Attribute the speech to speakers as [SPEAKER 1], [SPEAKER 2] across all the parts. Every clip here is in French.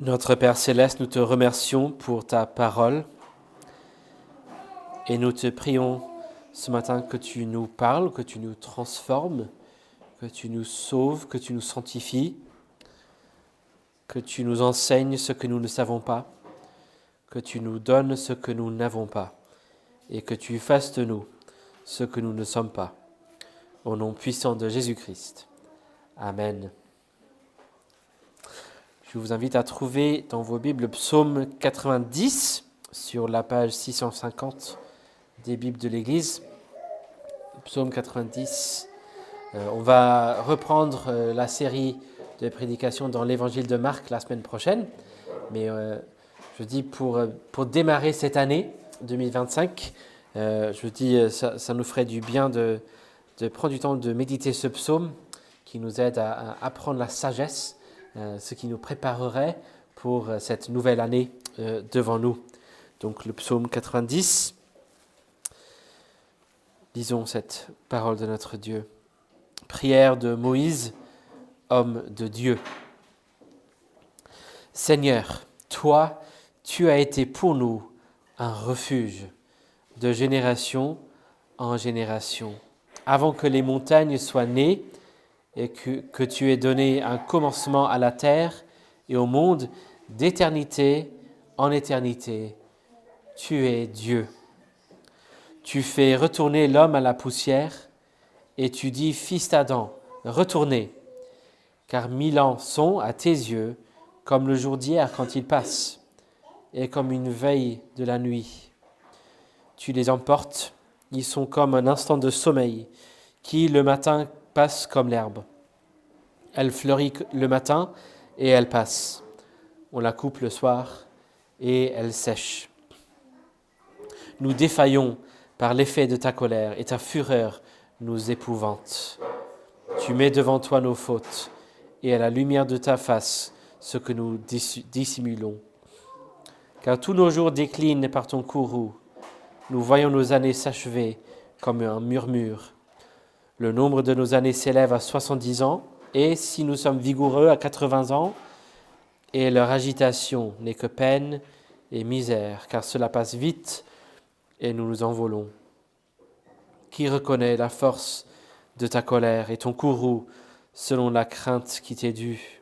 [SPEAKER 1] Notre Père Céleste, nous te remercions pour ta parole et nous te prions ce matin que tu nous parles, que tu nous transformes, que tu nous sauves, que tu nous sanctifies, que tu nous enseignes ce que nous ne savons pas, que tu nous donnes ce que nous n'avons pas et que tu fasses de nous ce que nous ne sommes pas. Au nom puissant de Jésus-Christ. Amen. Je vous invite à trouver dans vos Bibles Psaume 90 sur la page 650 des Bibles de l'Église. Psaume 90. On va reprendre la série de prédications dans l'Évangile de Marc la semaine prochaine. Mais je dis pour démarrer cette année 2025, je dis ça nous ferait du bien de prendre du temps de méditer ce psaume qui nous aide à apprendre la sagesse, ce qui nous préparerait pour cette nouvelle année devant nous. Donc le psaume 90, lisons cette parole de notre Dieu. Prière de Moïse, homme de Dieu. Seigneur, toi, tu as été pour nous un refuge de génération en génération. Avant que les montagnes soient nées et que tu aies donné un commencement à la terre et au monde, d'éternité en éternité, tu es Dieu. Tu fais retourner l'homme à la poussière et tu dis, fils d'Adam, retournez, car 1000 ans sont à tes yeux comme le jour d'hier quand il passe et comme une veille de la nuit. Tu les emportes, ils sont comme un instant de sommeil qui le matin passe comme l'herbe. Elle fleurit le matin et elle passe. On la coupe le soir et elle sèche. Nous défaillons par l'effet de ta colère et ta fureur nous épouvante. Tu mets devant toi nos fautes et à la lumière de ta face ce que nous dissimulons. Car tous nos jours déclinent par ton courroux. Nous voyons nos années s'achever comme un murmure. Le nombre de nos années s'élève à 70 ans, et si nous sommes vigoureux à 80 ans, et leur agitation n'est que peine et misère, car cela passe vite et nous nous envolons. Qui reconnaît la force de ta colère et ton courroux selon la crainte qui t'est due?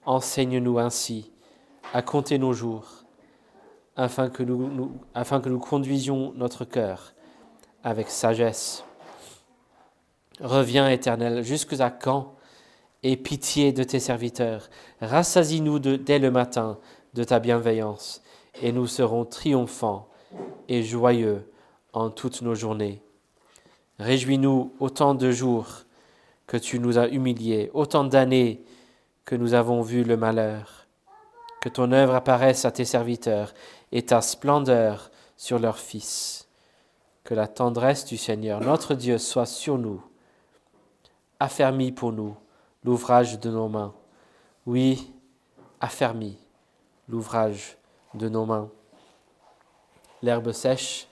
[SPEAKER 1] Enseigne-nous ainsi à compter nos jours, afin que nous conduisions notre cœur avec sagesse. Reviens, Éternel, jusqu'à quand? Aie pitié de tes serviteurs. Rassasie-nous dès le matin de ta bienveillance, et nous serons triomphants et joyeux en toutes nos journées. Réjouis-nous autant de jours que tu nous as humiliés, autant d'années que nous avons vu le malheur. Que ton œuvre apparaisse à tes serviteurs et ta splendeur sur leurs fils. Que la tendresse du Seigneur, notre Dieu, soit sur nous. Affermis pour nous l'ouvrage de nos mains. Oui, affermis l'ouvrage de nos mains. L'herbe sèche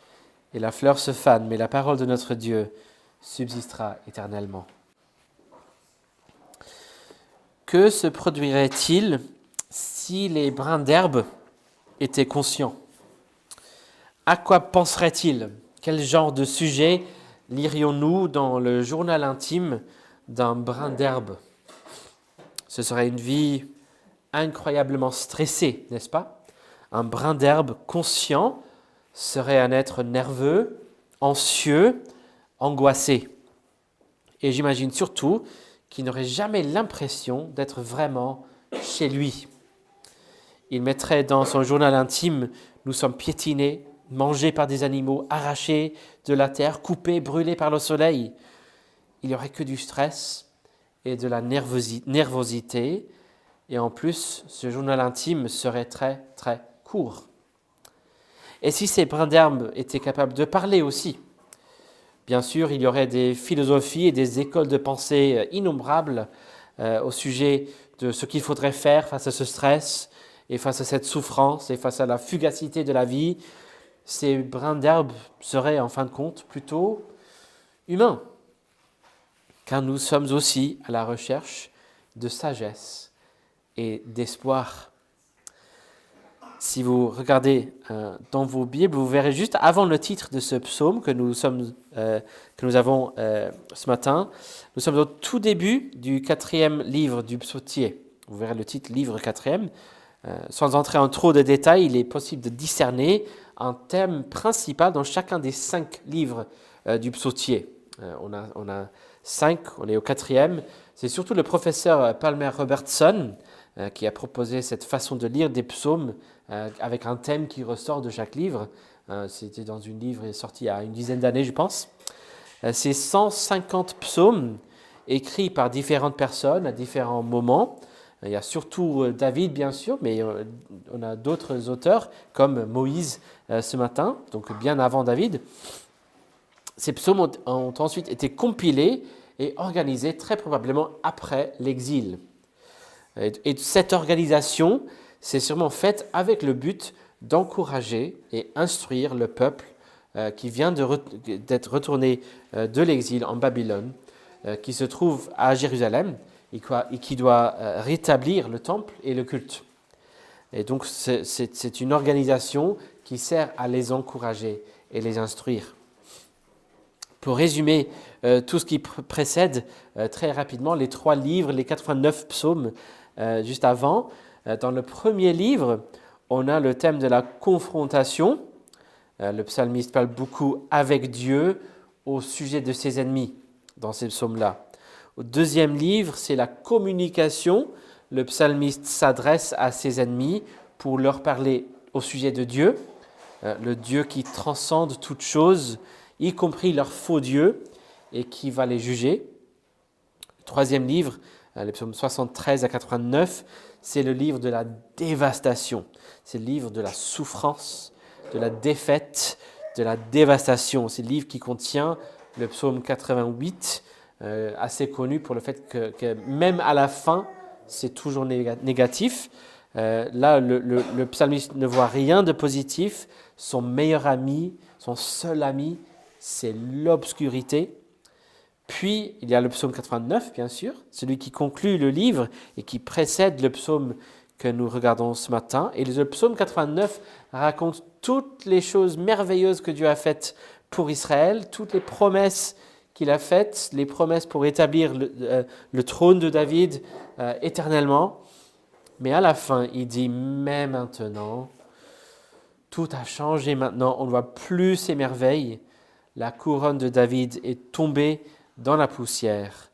[SPEAKER 1] et la fleur se fane, mais la parole de notre Dieu subsistera éternellement. Que se produirait-il si les brins d'herbe étaient conscients? À quoi penseraient-ils? Quel genre de sujet lirions-nous dans le journal intime d'un brin d'herbe? Ce serait une vie incroyablement stressée, n'est-ce pas? Un brin d'herbe conscient serait un être nerveux, anxieux, angoissé. Et j'imagine surtout qu'il n'aurait jamais l'impression d'être vraiment chez lui. Il mettrait dans son journal intime « Nous sommes piétinés, mangés par des animaux, arrachés de la terre, coupés, brûlés par le soleil. » Il n'y aurait que du stress et de la nervosité. Et en plus, ce journal intime serait très, très court. Et si ces brins d'herbe étaient capables de parler aussi? Bien sûr, il y aurait des philosophies et des écoles de pensée innombrables au sujet de ce qu'il faudrait faire face à ce stress et face à cette souffrance et face à la fugacité de la vie. Ces brins d'herbe seraient en fin de compte plutôt humains, car nous sommes aussi à la recherche de sagesse et d'espoir. Si vous regardez dans vos Bibles, vous verrez juste avant le titre de ce psaume que nous avons ce matin, nous sommes au tout début du 4e livre du psautier. Vous verrez le titre livre 4e. Sans entrer en trop de détails, il est possible de discerner un thème principal dans chacun des 5 livres du psautier. On a 5, on est au 4e. C'est surtout le professeur Palmer Robertson qui a proposé cette façon de lire des psaumes avec un thème qui ressort de chaque livre. C'était dans un livre sorti il y a une dizaine d'années, je pense. C'est 150 psaumes écrits par différentes personnes à différents moments. Il y a surtout David, bien sûr, mais on a d'autres auteurs, comme Moïse ce matin, donc bien avant David. Ces psaumes ont ensuite été compilés et organisés très probablement après l'exil. Et cette organisation s'est sûrement faite avec le but d'encourager et instruire le peuple qui vient d'être retourné de l'exil en Babylone, qui se trouve à Jérusalem et qui doit rétablir le temple et le culte. Et donc c'est une organisation qui sert à les encourager et les instruire. Pour résumer tout ce qui précède très rapidement, les 3 livres, les 89 psaumes juste avant, dans le premier livre, on a le thème de la confrontation. Le psalmiste parle beaucoup avec Dieu au sujet de ses ennemis dans ces psaumes-là. Au deuxième livre, c'est la communication. Le psalmiste s'adresse à ses ennemis pour leur parler au sujet de Dieu, le Dieu qui transcende toute chose, y compris leurs faux dieux, et qui va les juger. Le troisième livre, les psaumes 73 à 89, c'est le livre de la dévastation. C'est le livre de la souffrance, de la défaite, de la dévastation. C'est le livre qui contient le psaume 88, assez connu pour le fait que même à la fin, c'est toujours négatif. Là, le psalmiste ne voit rien de positif. Son meilleur ami, son seul ami, c'est l'obscurité. Puis, il y a le psaume 89, bien sûr, celui qui conclut le livre et qui précède le psaume que nous regardons ce matin. Et le psaume 89 raconte toutes les choses merveilleuses que Dieu a faites pour Israël, toutes les promesses qu'il a faites, les promesses pour établir le trône de David éternellement. Mais à la fin, il dit, mais maintenant, tout a changé maintenant, on ne voit plus ces merveilles. La couronne de David est tombée dans la poussière.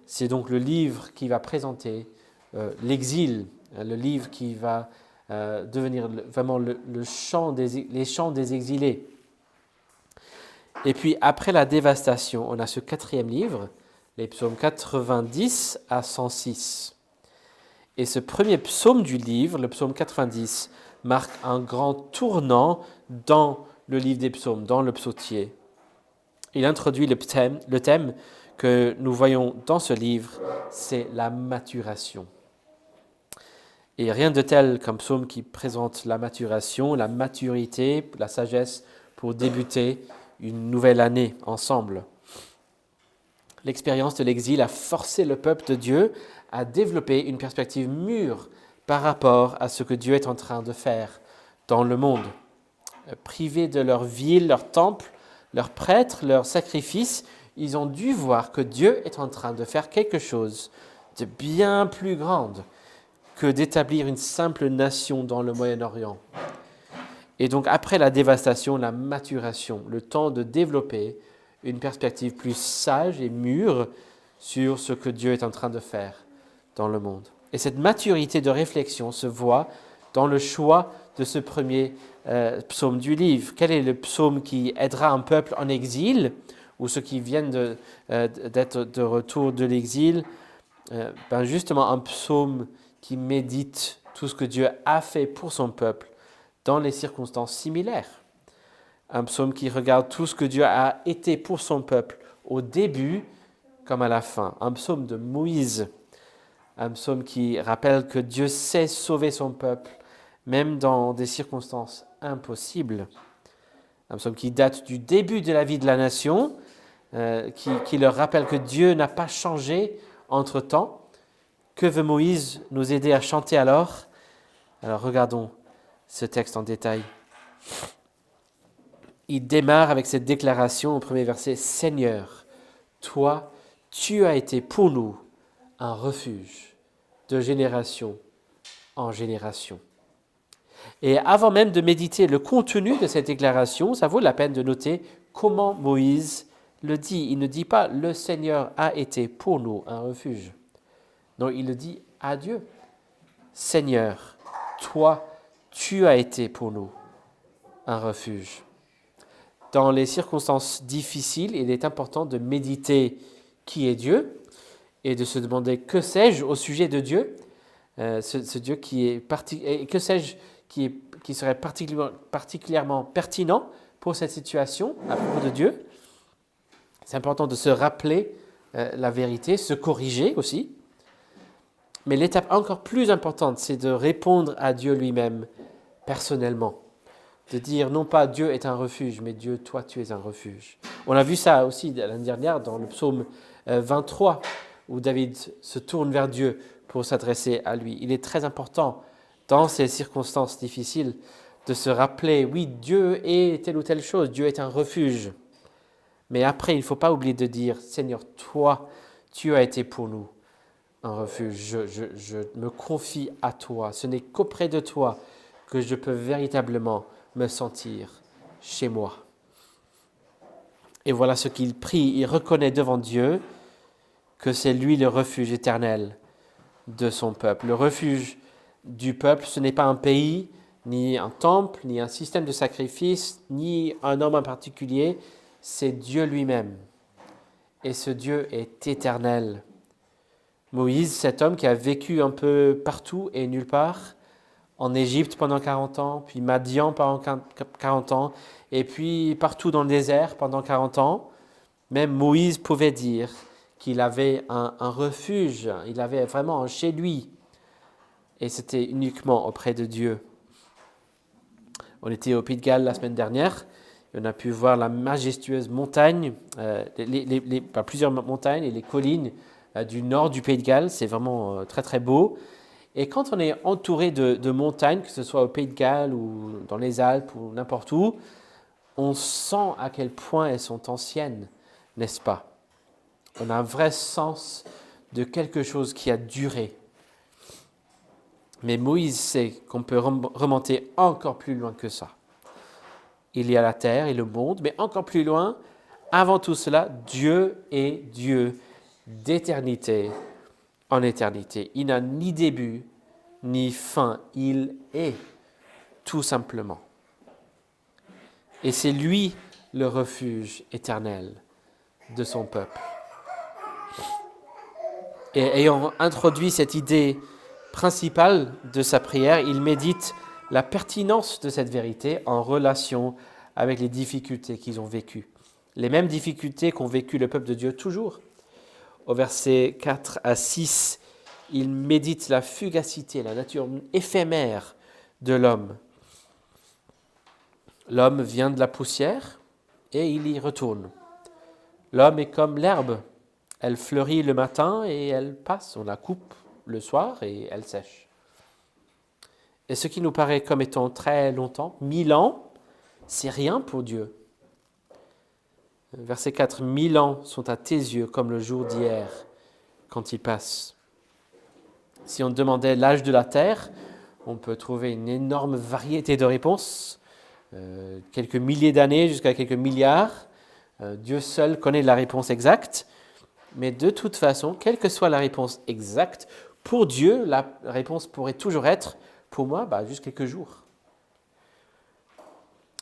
[SPEAKER 1] C'est donc le livre qui va présenter l'exil, le livre qui va devenir vraiment les chants des exilés. Et puis après la dévastation, on a ce 4e livre, les psaumes 90 à 106. Et ce premier psaume du livre, le psaume 90, marque un grand tournant dans le livre des psaumes, dans le psautier. Il introduit le thème que nous voyons dans ce livre, c'est la maturation. Et rien de tel qu'un psaume qui présente la maturation, la maturité, la sagesse pour débuter une nouvelle année ensemble. L'expérience de l'exil a forcé le peuple de Dieu à développer une perspective mûre par rapport à ce que Dieu est en train de faire dans le monde. Privés de leur ville, leur temple, leurs prêtres, leurs sacrifices, ils ont dû voir que Dieu est en train de faire quelque chose de bien plus grand que d'établir une simple nation dans le Moyen-Orient. Et donc après la dévastation, la maturation, le temps de développer une perspective plus sage et mûre sur ce que Dieu est en train de faire dans le monde. Et cette maturité de réflexion se voit dans le choix de ce premier psaume du livre. Quel est le psaume qui aidera un peuple en exil ou ceux qui viennent d'être de retour de l'exil? Justement un psaume qui médite tout ce que Dieu a fait pour son peuple dans les circonstances similaires. Un psaume qui regarde tout ce que Dieu a été pour son peuple au début comme à la fin. Un psaume de Moïse. Un psaume qui rappelle que Dieu sait sauver son peuple, même dans des circonstances impossibles. Un psaume qui date du début de la vie de la nation, qui leur rappelle que Dieu n'a pas changé entre-temps. Que veut Moïse nous aider à chanter alors? Alors regardons ce texte en détail. Il démarre avec cette déclaration au premier verset, « Seigneur, toi, tu as été pour nous un refuge de génération en génération. » Et avant même de méditer le contenu de cette déclaration, ça vaut la peine de noter comment Moïse le dit. Il ne dit pas « Le Seigneur a été pour nous un refuge ». Non, il le dit à Dieu. « Seigneur, toi, tu as été pour nous un refuge. » Dans les circonstances difficiles, il est important de méditer qui est Dieu et de se demander que sais-je au sujet de Dieu, ce Dieu qui est que sais-je qui serait particulièrement pertinent pour cette situation à propos de Dieu. C'est important de se rappeler la vérité, se corriger aussi. Mais l'étape encore plus importante, c'est de répondre à Dieu lui-même personnellement. De dire non pas Dieu est un refuge, mais Dieu, toi, tu es un refuge. On a vu ça aussi l'année dernière dans le psaume 23, où David se tourne vers Dieu pour s'adresser à lui. Il est très important, dans ces circonstances difficiles, de se rappeler, oui, Dieu est telle ou telle chose, Dieu est un refuge. Mais après, il ne faut pas oublier de dire, Seigneur, toi, tu as été pour nous un refuge. Je me confie à toi. Ce n'est qu'auprès de toi que je peux véritablement me sentir chez moi. Et voilà ce qu'il prie. Il reconnaît devant Dieu que c'est lui le refuge éternel de son peuple. Le refuge du peuple, ce n'est pas un pays, ni un temple, ni un système de sacrifice, ni un homme en particulier. C'est Dieu lui-même. Et ce Dieu est éternel. Moïse, cet homme qui a vécu un peu partout et nulle part, en Égypte pendant 40 ans, puis Madian pendant 40 ans, et puis partout dans le désert pendant 40 ans. Même Moïse pouvait dire qu'il avait un refuge, il avait vraiment un chez lui, et c'était uniquement auprès de Dieu. On était au Pays de Galles la semaine dernière, et on a pu voir la majestueuse montagne, plusieurs montagnes et les collines du nord du Pays de Galles, c'est vraiment très très beau. Et quand on est entouré de montagnes, que ce soit au Pays de Galles ou dans les Alpes ou n'importe où, on sent à quel point elles sont anciennes, n'est-ce pas? On a un vrai sens de quelque chose qui a duré. Mais Moïse sait qu'on peut remonter encore plus loin que ça. Il y a la terre et le monde, mais encore plus loin, avant tout cela, Dieu est Dieu d'éternité en éternité. Il n'a ni début, ni fin. Il est, tout simplement. Et c'est lui le refuge éternel de son peuple. Et ayant introduit cette idée principale de sa prière, il médite la pertinence de cette vérité en relation avec les difficultés qu'ils ont vécues. Les mêmes difficultés qu'ont vécu le peuple de Dieu toujours. Au verset 4 à 6, il médite la fugacité, la nature éphémère de l'homme. L'homme vient de la poussière et il y retourne. L'homme est comme l'herbe. Elle fleurit le matin et elle passe. On la coupe le soir et elle sèche. Et ce qui nous paraît comme étant très longtemps, 1000 ans, c'est rien pour Dieu. Verset 4, 1000 ans sont à tes yeux comme le jour d'hier, quand il passe. Si on demandait l'âge de la Terre, on peut trouver une énorme variété de réponses, quelques milliers d'années jusqu'à quelques milliards. Dieu seul connaît la réponse exacte, mais de toute façon, quelle que soit la réponse exacte, pour Dieu, la réponse pourrait toujours être, pour moi, juste quelques jours.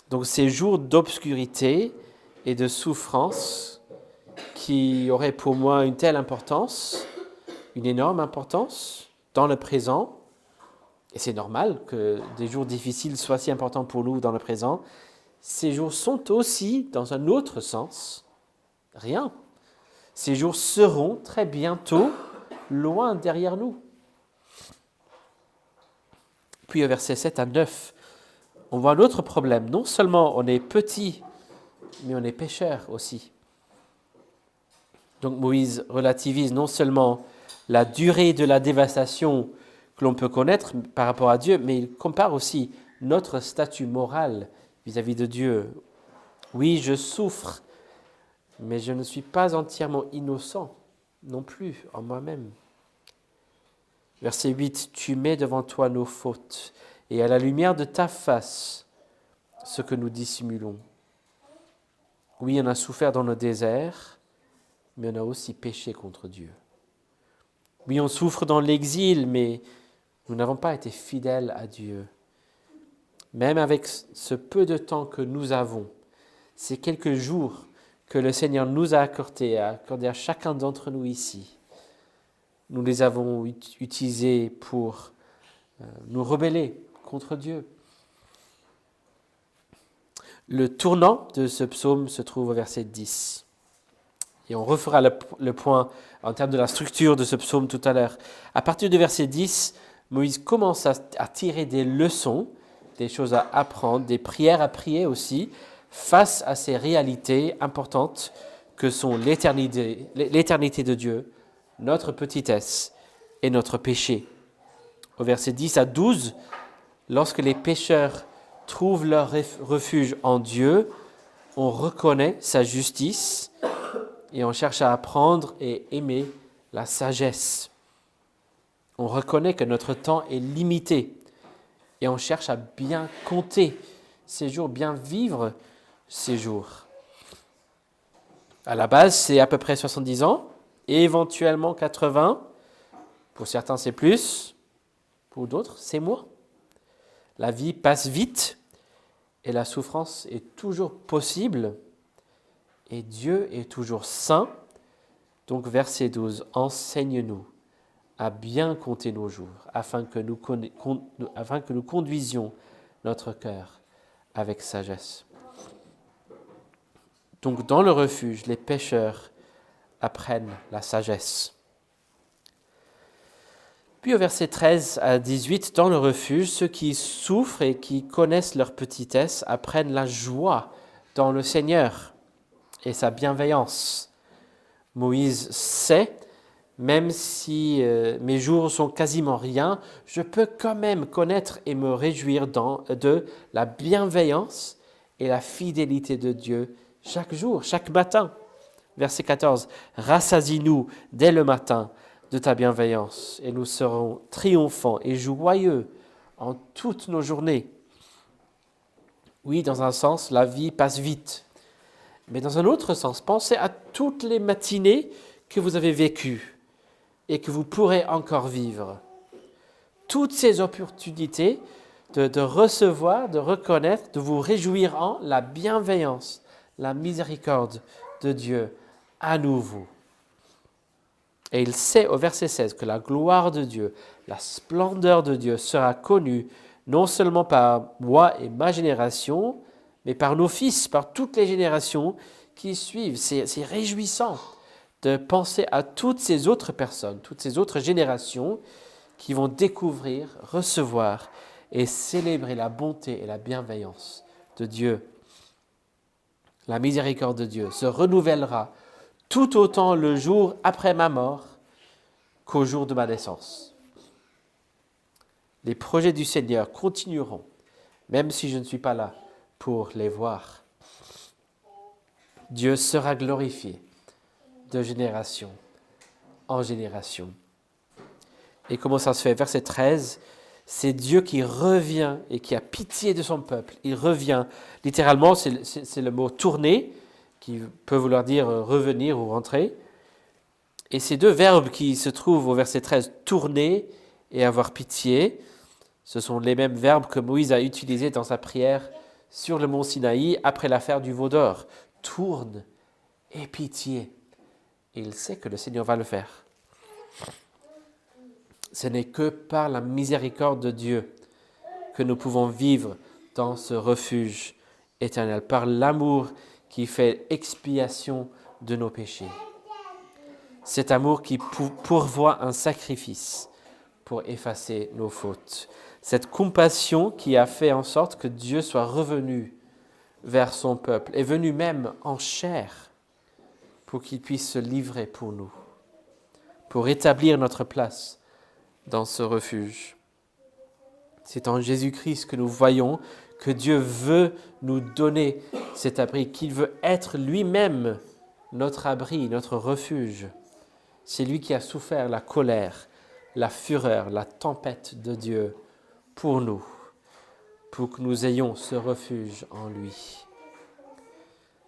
[SPEAKER 1] Donc ces jours d'obscurité et de souffrance qui auraient pour moi une telle importance, une énorme importance dans le présent, et c'est normal que des jours difficiles soient si importants pour nous dans le présent, ces jours sont aussi, dans un autre sens, rien. Ces jours seront très bientôt loin derrière nous. Puis au verset 7 à 9, on voit un autre problème. Non seulement on est petit, mais on est pécheur aussi. Donc Moïse relativise non seulement la durée de la dévastation que l'on peut connaître par rapport à Dieu, mais il compare aussi notre statut moral vis-à-vis de Dieu. Oui, je souffre, mais je ne suis pas entièrement innocent non plus en moi-même. Verset 8, tu mets devant toi nos fautes, et à la lumière de ta face, ce que nous dissimulons. Oui, on a souffert dans le désert, mais on a aussi péché contre Dieu. Oui, on souffre dans l'exil, mais nous n'avons pas été fidèles à Dieu. Même avec ce peu de temps que nous avons, ces quelques jours que le Seigneur nous a accordés à chacun d'entre nous ici, nous les avons utilisés pour nous rebeller contre Dieu. Le tournant de ce psaume se trouve au verset 10. Et on refera le point en termes de la structure de ce psaume tout à l'heure. À partir du verset 10, Moïse commence à tirer des leçons, des choses à apprendre, des prières à prier aussi, face à ces réalités importantes que sont l'éternité de Dieu, notre petitesse et notre péché. Au verset 10 à 12, lorsque les pécheurs trouvent leur refuge en Dieu, on reconnaît sa justice et on cherche à apprendre et aimer la sagesse. On reconnaît que notre temps est limité et on cherche à bien compter ces jours, bien vivre ces jours. À la base, c'est à peu près 70 ans, et éventuellement 80. Pour certains, c'est plus. Pour d'autres, c'est moins. La vie passe vite et la souffrance est toujours possible. Et Dieu est toujours saint. Donc, verset 12, enseigne-nous à bien compter nos jours, afin que nous conduisions notre cœur avec sagesse. Donc, dans le refuge, les pécheurs apprennent la sagesse. Puis au verset 13 à 18, dans le refuge, ceux qui souffrent et qui connaissent leur petitesse apprennent la joie dans le Seigneur et sa bienveillance. Moïse sait, même si mes jours sont quasiment rien, je peux quand même connaître et me réjouir de la bienveillance et la fidélité de Dieu chaque jour, chaque matin. Verset 14, rassasie-nous dès le matin de ta bienveillance, et nous serons triomphants et joyeux en toutes nos journées. Oui, dans un sens, la vie passe vite. Mais dans un autre sens, pensez à toutes les matinées que vous avez vécues et que vous pourrez encore vivre. Toutes ces opportunités de recevoir, de reconnaître, de vous réjouir en la bienveillance, la miséricorde de Dieu à nouveau. Et il sait au verset 16 que la gloire de Dieu, la splendeur de Dieu sera connue non seulement par moi et ma génération, mais par nos fils, par toutes les générations qui suivent. C'est réjouissant de penser à toutes ces autres personnes, toutes ces autres générations qui vont découvrir, recevoir et célébrer la bonté et la bienveillance de Dieu. La miséricorde de Dieu se renouvellera tout autant le jour après ma mort qu'au jour de ma naissance. Les projets du Seigneur continueront, même si je ne suis pas là pour les voir. Dieu sera glorifié de génération en génération. Et comment ça se fait? Verset 13, c'est Dieu qui revient et qui a pitié de son peuple. Il revient, littéralement, c'est le mot tourner, qui peut vouloir dire revenir ou rentrer. Et ces deux verbes qui se trouvent au verset 13, tourner et avoir pitié, ce sont les mêmes verbes que Moïse a utilisés dans sa prière sur le mont Sinaï après l'affaire du veau d'or. Tourne et pitié. Et il sait que le Seigneur va le faire. Ce n'est que par la miséricorde de Dieu que nous pouvons vivre dans ce refuge éternel, par l'amour qui fait expiation de nos péchés. Cet amour qui pourvoit un sacrifice pour effacer nos fautes. Cette compassion qui a fait en sorte que Dieu soit revenu vers son peuple, est venu même en chair pour qu'il puisse se livrer pour nous, pour établir notre place dans ce refuge. C'est en Jésus-Christ que nous voyons que Dieu veut nous donner cet abri, qu'il veut être lui-même notre abri, notre refuge. C'est lui qui a souffert la colère, la fureur, la tempête de Dieu pour nous, pour que nous ayons ce refuge en lui.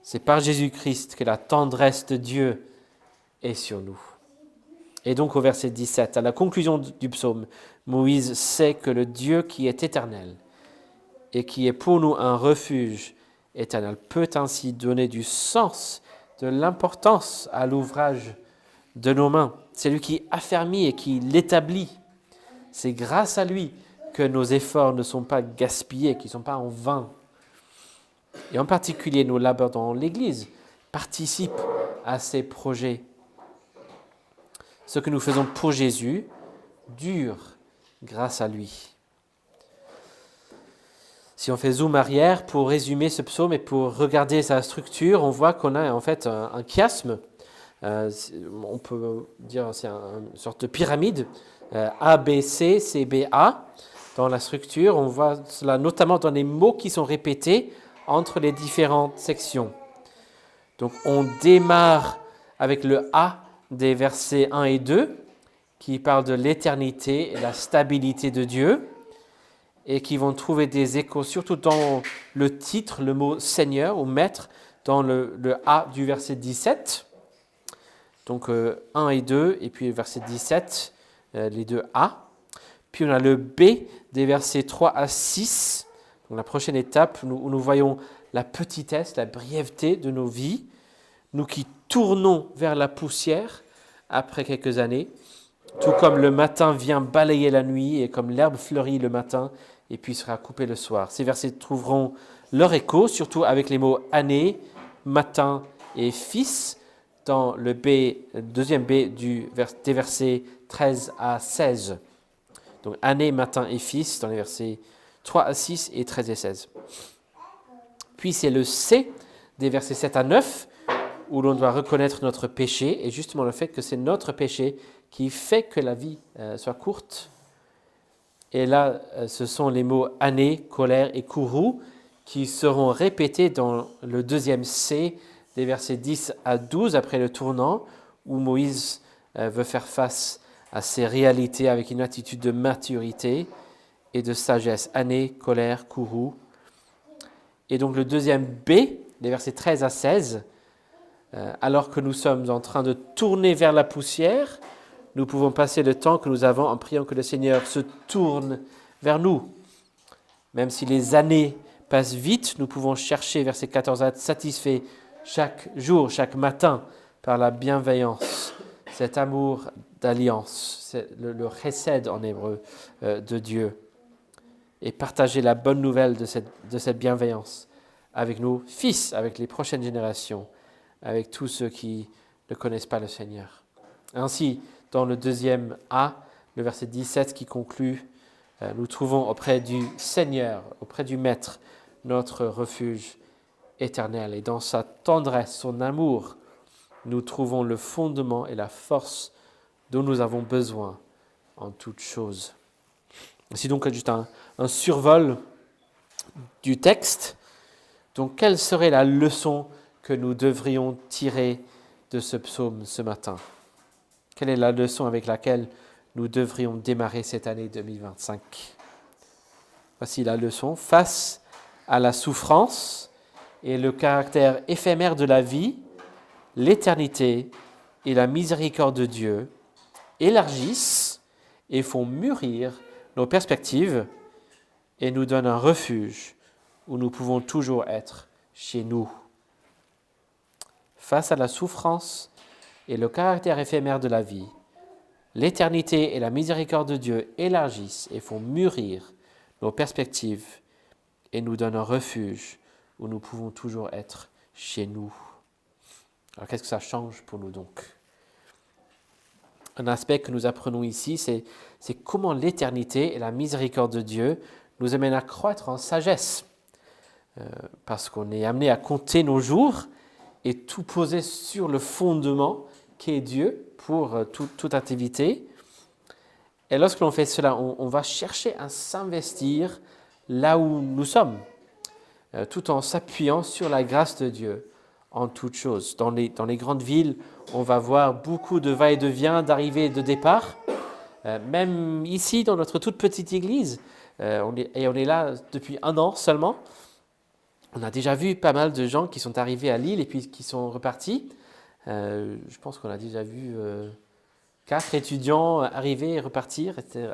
[SPEAKER 1] C'est par Jésus-Christ que la tendresse de Dieu est sur nous. Et donc au verset 17, à la conclusion du psaume, Moïse sait que le Dieu qui est éternel et qui est pour nous un refuge éternel peut ainsi donner du sens, de l'importance à l'ouvrage de nos mains. C'est lui qui affermit et qui l'établit. C'est grâce à lui que nos efforts ne sont pas gaspillés, qu'ils ne sont pas en vain. Et en particulier, nos labeurs dans l'Église participent à ces projets. Ce que nous faisons pour Jésus dure grâce à lui. Si on fait zoom arrière pour résumer ce psaume et pour regarder sa structure, on voit qu'on a en fait un chiasme. On peut dire c'est une sorte de pyramide, A, B, C, C, B, A. Dans la structure, on voit cela notamment dans les mots qui sont répétés entre les différentes sections. Donc on démarre avec le A des versets 1 et 2, qui parlent de l'éternité et la stabilité de Dieu, et qui vont trouver des échos, surtout dans le titre, le mot Seigneur ou Maître, dans le A du verset 17. Donc 1 et 2, et puis verset 17, les deux A. Puis on a le B des versets 3 à 6. Donc la prochaine étape, où nous voyons la petitesse, la brièveté de nos vies, nous qui tournons vers la poussière après quelques années, tout comme le matin vient balayer la nuit et comme l'herbe fleurit le matin et puis sera coupée le soir. Ces versets trouveront leur écho, surtout avec les mots année, matin et fils, dans le deuxième B des versets 13 à 16. Donc année, matin et fils dans les versets 3 à 6 et 13 et 16. Puis c'est le C des versets 7 à 9 où l'on doit reconnaître notre péché et justement le fait que c'est notre péché qui fait que la vie soit courte. Et là, ce sont les mots année, colère et courroux qui seront répétés dans le deuxième C des versets 10 à 12 après le tournant où Moïse veut faire face à ces réalités avec une attitude de maturité et de sagesse. Année, colère, courroux. Et donc le deuxième B, des versets 13 à 16, alors que nous sommes en train de tourner vers la poussière, nous pouvons passer le temps que nous avons en priant que le Seigneur se tourne vers nous. Même si les années passent vite, nous pouvons chercher, verset 14, à être satisfaits chaque jour, chaque matin, par la bienveillance, cet amour d'alliance, le chesed en hébreu de Dieu, et partager la bonne nouvelle de cette bienveillance avec nos fils, avec les prochaines générations, avec tous ceux qui ne connaissent pas le Seigneur. Ainsi, dans le deuxième A, le verset 17 qui conclut, nous trouvons auprès du Seigneur, auprès du Maître, notre refuge éternel. Et dans sa tendresse, son amour, nous trouvons le fondement et la force dont nous avons besoin en toutes choses. C'est donc juste un survol du texte. Donc, quelle serait la leçon que nous devrions tirer de ce psaume ce matin? Quelle est la leçon avec laquelle nous devrions démarrer cette année 2025? Voici la leçon. Face à la souffrance et le caractère éphémère de la vie, l'éternité et la miséricorde de Dieu élargissent et font mûrir nos perspectives et nous donnent un refuge où nous pouvons toujours être chez nous. Face à la souffrance et le caractère éphémère de la vie, l'éternité et la miséricorde de Dieu élargissent et font mûrir nos perspectives et nous donnent un refuge où nous pouvons toujours être chez nous. Alors qu'est-ce que ça change pour nous donc? Un aspect que nous apprenons ici, c'est comment l'éternité et la miséricorde de Dieu nous amènent à croître en sagesse. Parce qu'on est amené à compter nos jours et tout poser sur le fondement qu'est Dieu pour toute activité. Et lorsque l'on fait cela, on va chercher à s'investir là où nous sommes, tout en s'appuyant sur la grâce de Dieu en toutes choses. Dans les grandes villes, on va voir beaucoup de va-et-vient, d'arrivée et de départ. Même ici, dans notre toute petite église, on est là depuis 1 an seulement. On a déjà vu pas mal de gens qui sont arrivés à Lille et puis qui sont repartis. Je pense qu'on a déjà vu 4 étudiants arriver et repartir, etc.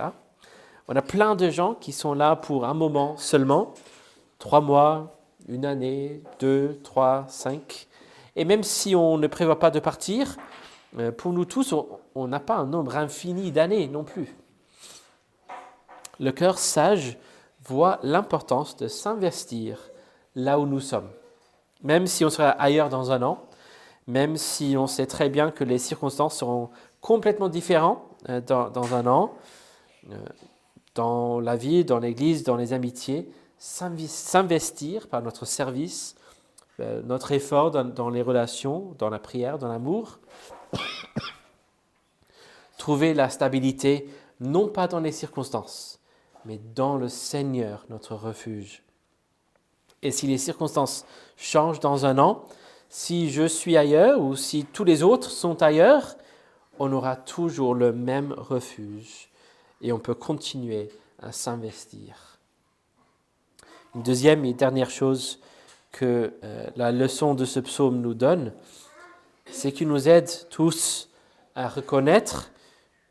[SPEAKER 1] On a plein de gens qui sont là pour un moment seulement, 3 mois, 1 année, 2, 3, 5. Et même si on ne prévoit pas de partir, pour nous tous, on n'a pas un nombre infini d'années non plus. Le cœur sage voit l'importance de s'investir là où nous sommes. Même si on sera ailleurs dans 1 an, même si on sait très bien que les circonstances seront complètement différentes dans 1 an, dans la vie, dans l'église, dans les amitiés, s'investir par notre service, notre effort dans les relations, dans la prière, dans l'amour, trouver la stabilité non pas dans les circonstances, mais dans le Seigneur, notre refuge. Et si les circonstances changent dans 1 an, si je suis ailleurs ou si tous les autres sont ailleurs, on aura toujours le même refuge et on peut continuer à s'investir. Une deuxième et dernière chose que la leçon de ce psaume nous donne, c'est qu'il nous aide tous à reconnaître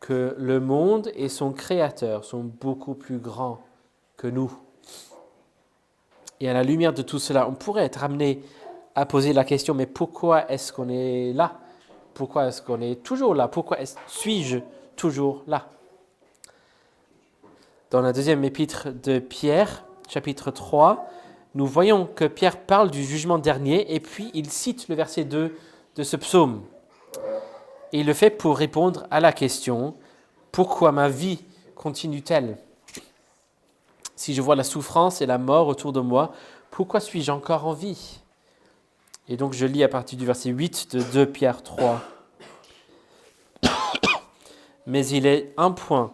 [SPEAKER 1] que le monde et son créateur sont beaucoup plus grands que nous. Et à la lumière de tout cela, on pourrait être amené à poser la question, mais pourquoi est-ce qu'on est là? Pourquoi est-ce qu'on est toujours là? Pourquoi suis-je toujours là? Dans la deuxième épître de Pierre, chapitre 3, nous voyons que Pierre parle du jugement dernier et puis il cite le verset 2 de ce psaume. Et il le fait pour répondre à la question « Pourquoi ma vie continue-t-elle ? Si je vois la souffrance et la mort autour de moi, pourquoi suis-je encore en vie ?» Et donc je lis à partir du verset 8 de 2 Pierre 3. « Mais il est un point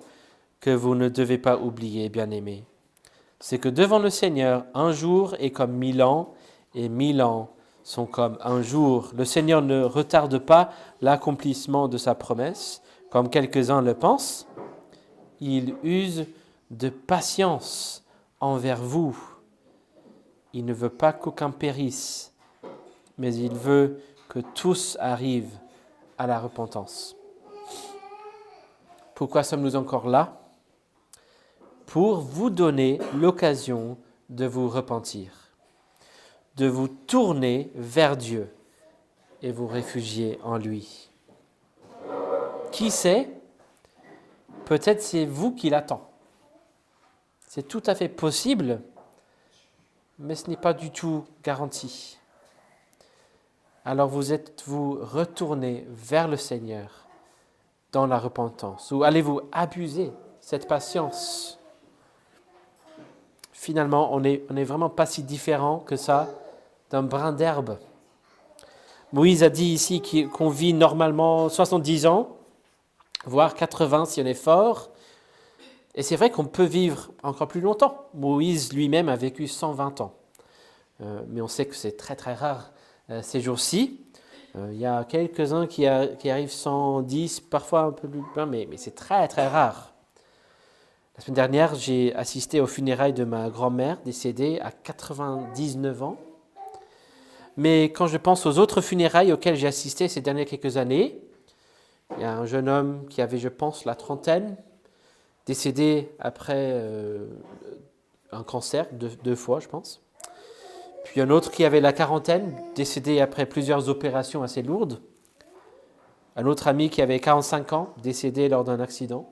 [SPEAKER 1] que vous ne devez pas oublier, bien-aimés. C'est que devant le Seigneur, 1 jour est comme 1000 ans, et 1000 ans sont comme 1 jour. Le Seigneur ne retarde pas l'accomplissement de sa promesse, comme quelques-uns le pensent. Il use de patience envers vous. Il ne veut pas qu'aucun périsse, mais il veut que tous arrivent à la repentance. » Pourquoi sommes-nous encore là ? Pour vous donner l'occasion de vous repentir, de vous tourner vers Dieu et vous réfugier en lui. Qui sait ? Peut-être c'est vous qui l'attend. C'est tout à fait possible, mais ce n'est pas du tout garanti. Alors vous êtes-vous retourné vers le Seigneur dans la repentance, ou allez-vous abuser cette patience ? Finalement, on n'est vraiment pas si différent que ça d'un brin d'herbe. Moïse a dit ici qu'on vit normalement 70 ans, voire 80 si on est fort. Et c'est vrai qu'on peut vivre encore plus longtemps. Moïse lui-même a vécu 120 ans. Mais on sait que c'est très très rare ces jours-ci. Il y a quelques-uns qui arrivent 110, parfois un peu plus loin, mais c'est très très rare. La semaine dernière, j'ai assisté aux funérailles de ma grand-mère, décédée à 99 ans. Mais quand je pense aux autres funérailles auxquelles j'ai assisté ces dernières quelques années, il y a un jeune homme qui avait, je pense, la trentaine, décédé après un cancer, 2 fois, je pense. Puis un autre qui avait la quarantaine, décédé après plusieurs opérations assez lourdes. Un autre ami qui avait 45 ans, décédé lors d'un accident.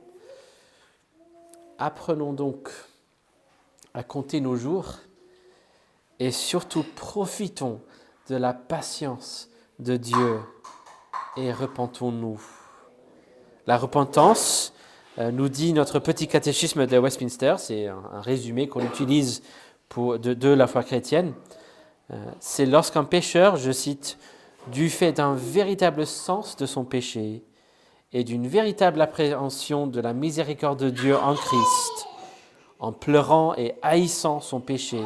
[SPEAKER 1] Apprenons donc à compter nos jours et surtout profitons de la patience de Dieu et repentons-nous. La repentance, nous dit notre petit catéchisme de Westminster, c'est un résumé qu'on utilise de la foi chrétienne, c'est lorsqu'un pécheur, je cite, du fait d'un véritable sens de son péché et d'une véritable appréhension de la miséricorde de Dieu en Christ, en pleurant et haïssant son péché,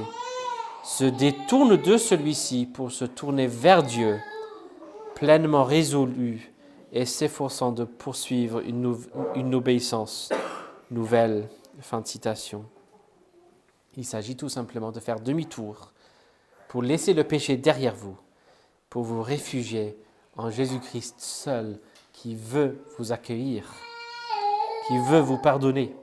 [SPEAKER 1] se détourne de celui-ci pour se tourner vers Dieu, pleinement résolu et s'efforçant de poursuivre une obéissance nouvelle. » Fin de citation. Il s'agit tout simplement de faire demi-tour pour laisser le péché derrière vous, pour vous réfugier en Jésus-Christ seul, qui veut vous accueillir, qui veut vous pardonner.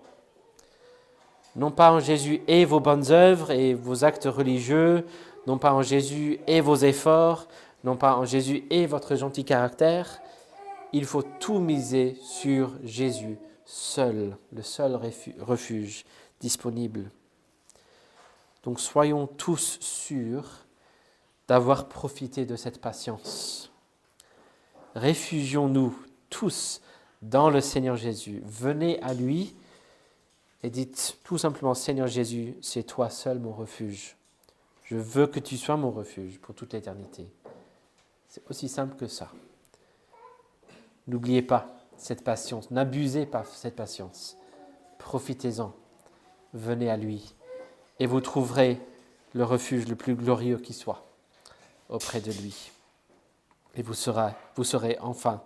[SPEAKER 1] Non pas en Jésus et vos bonnes œuvres et vos actes religieux, non pas en Jésus et vos efforts, non pas en Jésus et votre gentil caractère. Il faut tout miser sur Jésus seul, le seul refuge disponible. Donc soyons tous sûrs d'avoir profité de cette patience. Réfugions-nous tous dans le Seigneur Jésus. Venez à lui et dites tout simplement, Seigneur Jésus, c'est toi seul mon refuge. Je veux que tu sois mon refuge pour toute l'éternité. C'est aussi simple que ça. N'oubliez pas cette patience, n'abusez pas de cette patience. Profitez-en, venez à lui et vous trouverez le refuge le plus glorieux qui soit auprès de lui. Et vous serez enfin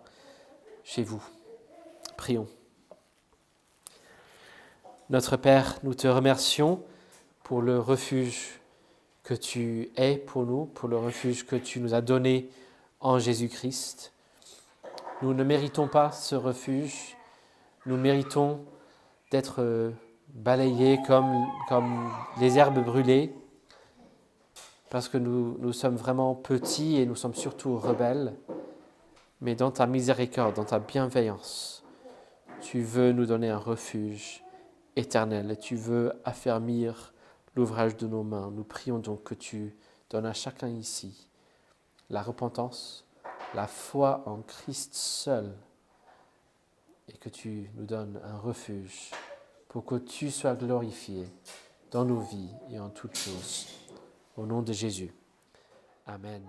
[SPEAKER 1] chez vous. Prions. Notre Père, nous te remercions pour le refuge que tu es pour nous, pour le refuge que tu nous as donné en Jésus-Christ. Nous ne méritons pas ce refuge, nous méritons d'être balayés comme les herbes brûlées, parce que nous sommes vraiment petits et nous sommes surtout rebelles. Mais dans ta miséricorde, dans ta bienveillance, tu veux nous donner un refuge éternel et tu veux affermir l'ouvrage de nos mains. Nous prions donc que tu donnes à chacun ici la repentance, la foi en Christ seul et que tu nous donnes un refuge pour que tu sois glorifié dans nos vies et en toutes choses. Au nom de Jésus. Amen.